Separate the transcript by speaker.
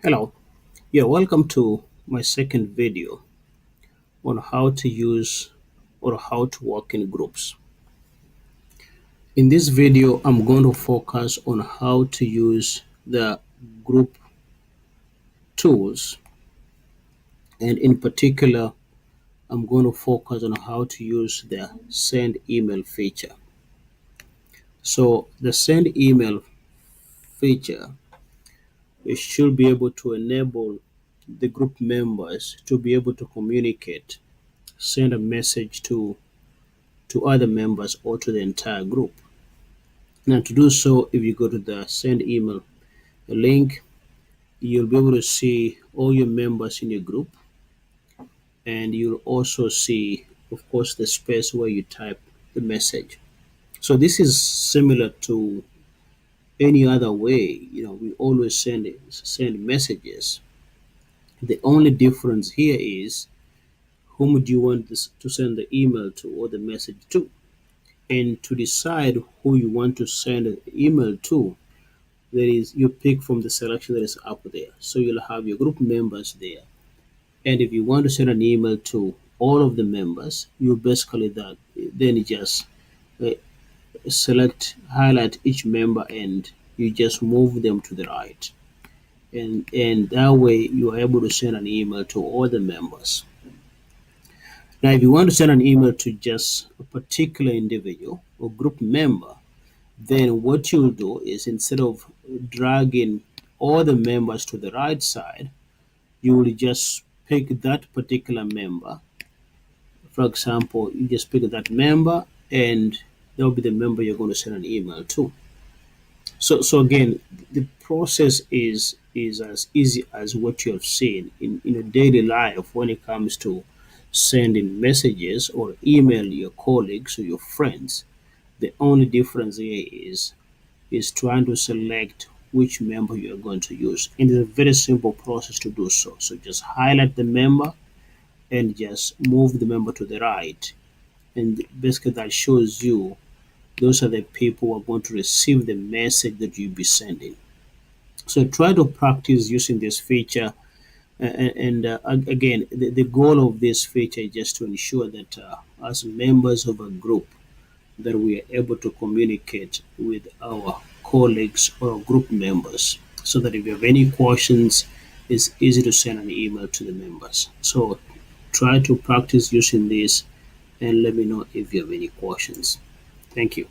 Speaker 1: Hello, welcome to my second video on how to use or how to work in groups. In this video, I'm going to focus on how to use the group tools, and in particular, I'm going to focus on how to use the send email feature. So the send email feature, it should be able to enable the group members to be able to communicate, send a message to other members or to the entire group. Now, to do so, if you go to the send email link, you'll be able to see all your members in your group, and you'll also see, of course, the space where you type the message. So this is similar to any other way. We always send messages. The only difference here is whom do you want to send the email to or the message to, and to decide who you want to send an email to, there is you pick from the selection that is up there. So you'll have your group members there. And if you want to send an email to all of the members, you basically then you just uh, highlight each member, and you just move them to the right. And that way you are able to send an email to all the members. Now, if you want to send an email to just a particular individual or group member, then what you'll do is, instead of dragging all the members to the right side, you will just pick that particular member. For example, you just pick that member, and that will be the member you're going to send an email to. So again, the process is as easy as what you have seen in your daily life when it comes to sending messages or email your colleagues or your friends. The only difference here is trying to select which member you are going to use. And it's a very simple process to do so. So just highlight the member and just move the member to the right. And basically that shows you those are the people who are going to receive the message that you'll be sending. So try to practice using this feature. And again, the goal of this feature is just to ensure that as members of a group, that we are able to communicate with our colleagues or group members, so that if you have any questions, it's easy to send an email to the members. So try to practice using this and let me know if you have any questions. Thank you.